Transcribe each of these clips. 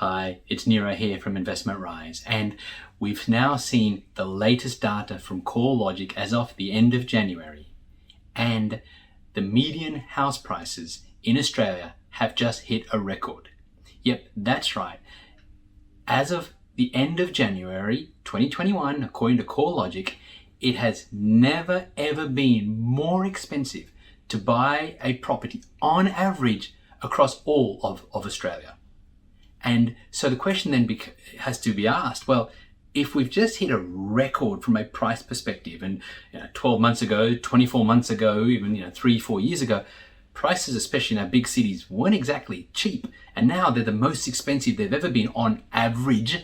Hi, it's Nero here from Investment Rise, and we've now seen the latest data from CoreLogic as of the end of January, and the median house prices in Australia have just hit a record. Yep, that's right. As of the end of January 2021, according to CoreLogic, it has never ever been more expensive to buy a property on average across all of Australia. And so the question then has to be asked, well, if we've just hit a record from a price perspective, and 12 months ago, 24 months ago, even 3-4 years ago, prices, especially in our big cities, weren't exactly cheap, and now they're the most expensive they've ever been on average.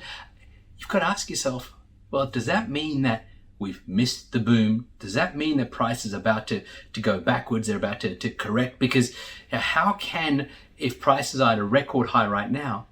You've got to ask yourself, well, does that mean that we've missed the boom? Does that mean that prices are about to go backwards? They're about to correct? Because how can, if prices are at a record high right now,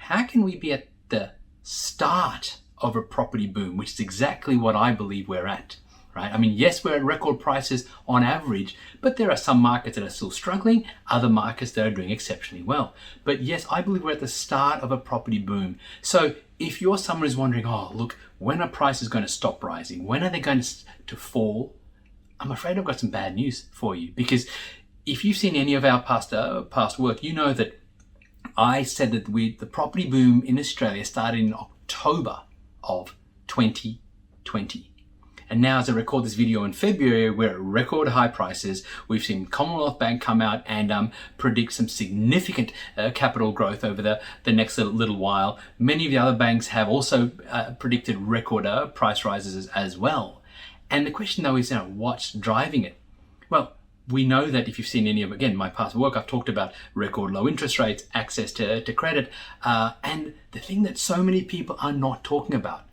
how can we be at the start of a property boom, which is exactly what I believe we're at, right? I mean, yes, we're at record prices on average, but there are some markets that are still struggling, other markets that are doing exceptionally well. But yes, I believe we're at the start of a property boom. So if you're someone who's wondering, oh, look, when are prices going to stop rising? When are they going to fall? I'm afraid I've got some bad news for you, because if you've seen any of our past work, you know that I said that the property boom in Australia started in October of 2020. And now as I record this video in February, we're at record high prices. We've seen Commonwealth Bank come out and predict some significant capital growth over the next little while. Many of the other banks have also predicted record price rises as well. And the question though is, what's driving it? Well, we know that if you've seen any of, again, my past work, I've talked about record low interest rates, access to credit, and the thing that so many people are not talking about,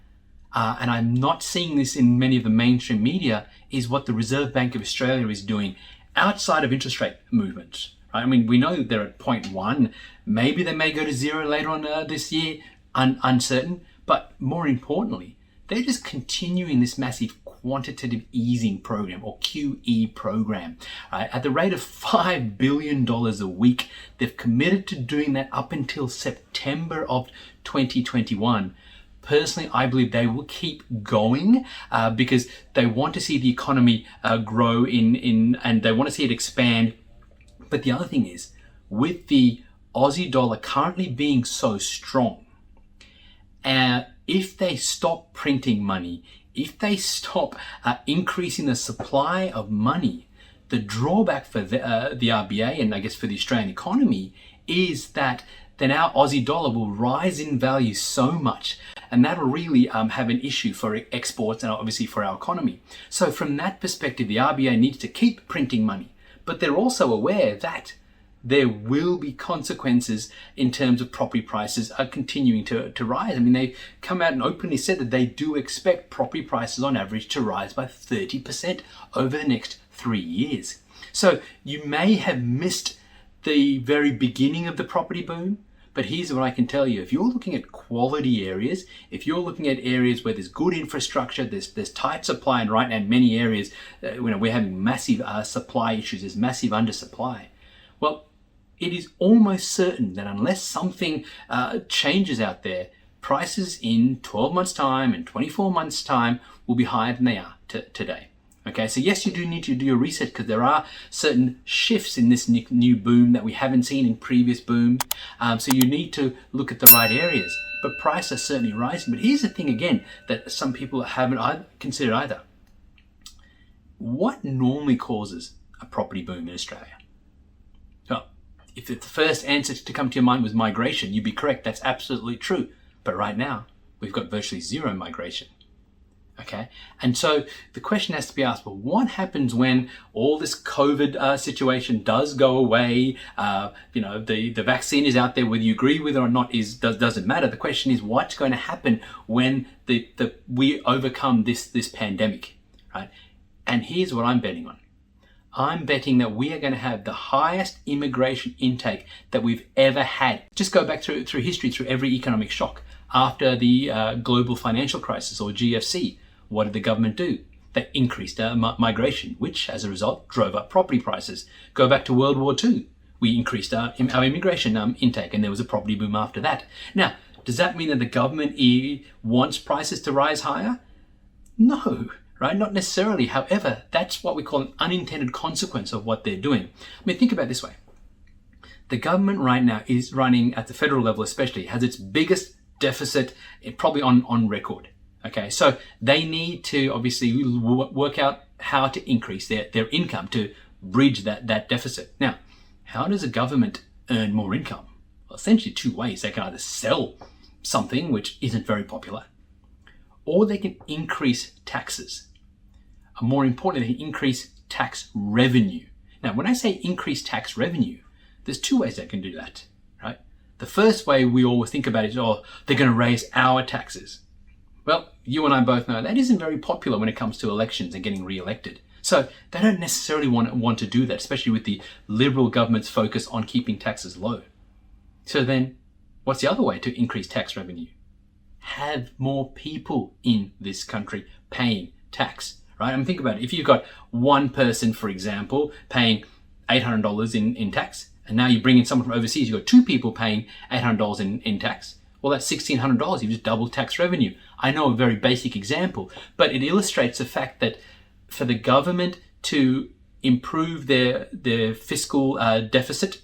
and I'm not seeing this in many of the mainstream media, is what the Reserve Bank of Australia is doing outside of interest rate movements. Right? I mean, we know they're at 0.1, maybe they may go to 0 later on this year, uncertain, but more importantly, they're just continuing this massive quantitative easing program, or QE program, at the rate of $5 billion a week. They've committed to doing that up until September of 2021. Personally, I believe they will keep going because they want to see the economy grow and they want to see it expand. But the other thing is, with the Aussie dollar currently being so strong, if they stop printing money, if they stop increasing the supply of money, the drawback for the RBA and I guess for the Australian economy is that then our Aussie dollar will rise in value so much, and that'll really have an issue for exports and obviously for our economy. So from that perspective, the RBA needs to keep printing money, but they're also aware that there will be consequences in terms of property prices are continuing to rise. I mean, they've come out and openly said that they do expect property prices on average to rise by 30% over the next 3 years. So you may have missed the very beginning of the property boom, but here's what I can tell you. If you're looking at quality areas, if you're looking at areas where there's good infrastructure, there's tight supply, and right now in many areas, we're having massive supply issues, there's massive undersupply. Well, it is almost certain that unless something changes out there, prices in 12 months' time and 24 months' time will be higher than they are today. Okay, so yes, you do need to do your research because there are certain shifts in this new boom that we haven't seen in previous booms. So you need to look at the right areas. But prices are certainly rising. But here's the thing again that some people haven't considered either. What normally causes a property boom in Australia? If the first answer to come to your mind was migration, you'd be correct. That's absolutely true. But right now, we've got virtually zero migration. Okay? And so the question has to be asked, well, what happens when all this COVID situation does go away? The vaccine is out there, whether you agree with it or not doesn't matter. The question is, what's going to happen when we overcome this pandemic, right? And here's what I'm betting on. I'm betting that we are going to have the highest immigration intake that we've ever had. Just go back through history, through every economic shock. After the global financial crisis, or GFC, what did the government do? They increased migration, which as a result drove up property prices. Go back to World War II. we increased our immigration intake, and there was a property boom after that. Now, does that mean that the government wants prices to rise higher? No, right? Not necessarily. However, that's what we call an unintended consequence of what they're doing. I mean, think about it this way. The government right now is running, at the federal level especially, has its biggest deficit probably on record. Okay, so they need to obviously work out how to increase their income to bridge that deficit. Now, how does a government earn more income? Well, essentially two ways. They can either sell something which isn't very popular, or they can increase taxes. And more importantly, they can increase tax revenue. Now, when I say increase tax revenue, there's two ways they can do that, right? The first way we always think about is, oh, they're going to raise our taxes. Well, you and I both know that isn't very popular when it comes to elections and getting re-elected. So they don't necessarily want to do that, especially with the Liberal government's focus on keeping taxes low. So then, what's the other way to increase tax revenue? Have more people in this country paying tax, right? I mean, think about it. If you've got one person, for example, paying $800 in tax, and now you bring in someone from overseas, you've got two people paying $800 in tax. Well, that's $1,600. You've just doubled tax revenue. I know a very basic example, but it illustrates the fact that for the government to improve their fiscal deficit,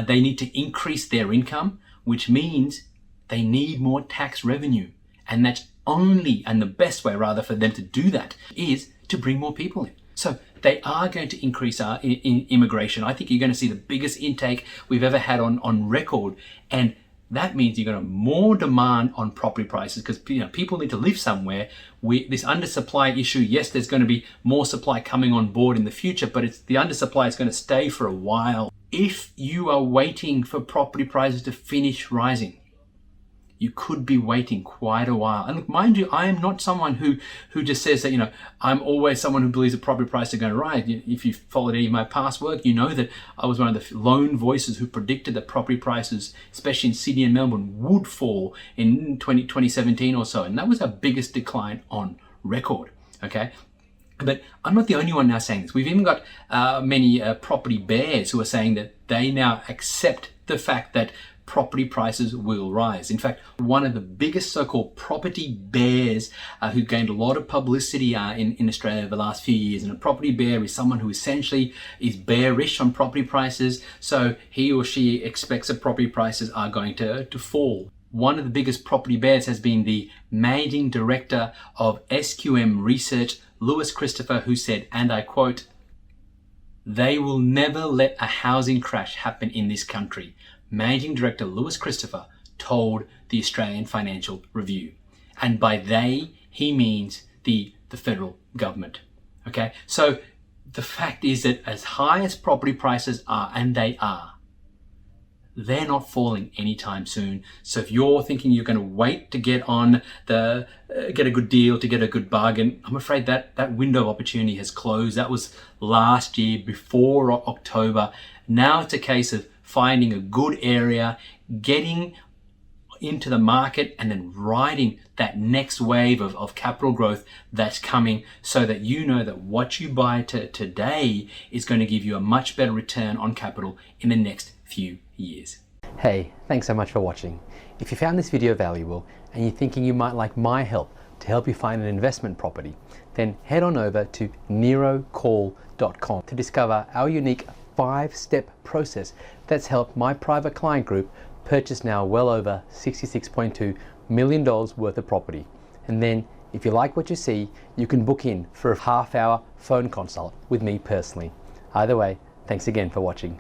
they need to increase their income, which means they need more tax revenue. And that's only, and the best way rather for them to do that is to bring more people in. So they are going to increase our immigration. I think you're going to see the biggest intake we've ever had on record. And that means you're going to have more demand on property prices because people need to live somewhere. This undersupply issue, yes, there's going to be more supply coming on board in the future, but the undersupply is going to stay for a while. If you are waiting for property prices to finish rising, you could be waiting quite a while. And look, mind you, I am not someone who just says that, I'm always someone who believes that property prices are going to rise. If you've followed any of my past work, you know that I was one of the lone voices who predicted that property prices, especially in Sydney and Melbourne, would fall in 2017 or so. And that was our biggest decline on record, okay? But I'm not the only one now saying this. We've even got many property bears who are saying that they now accept the fact that property prices will rise. In fact, one of the biggest so-called property bears who gained a lot of publicity in Australia over the last few years. And a property bear is someone who essentially is bearish on property prices. So he or she expects that property prices are going to fall. One of the biggest property bears has been the managing director of SQM Research, Lewis Christopher, who said, and I quote, "They will never let a housing crash happen in this country." Managing Director Lewis Christopher told the Australian Financial Review. And by they, he means the federal government. Okay, so the fact is that as high as property prices are, and they are, they're not falling anytime soon. So if you're thinking you're going to wait to get on get a good deal, to get a good bargain, I'm afraid that window of opportunity has closed. That was last year before October. Now it's a case of finding a good area, getting into the market, and then riding that next wave of capital growth that's coming, so that you know that what you buy today is going to give you a much better return on capital in the next few years. Hey, thanks so much for watching. If you found this video valuable and you're thinking you might like my help to help you find an investment property, then head on over to nerocall.com to discover our unique 5-step process that's helped my private client group purchase now well over $66.2 million worth of property. And then if you like what you see, you can book in for a half-hour phone consult with me personally. Either way, thanks again for watching.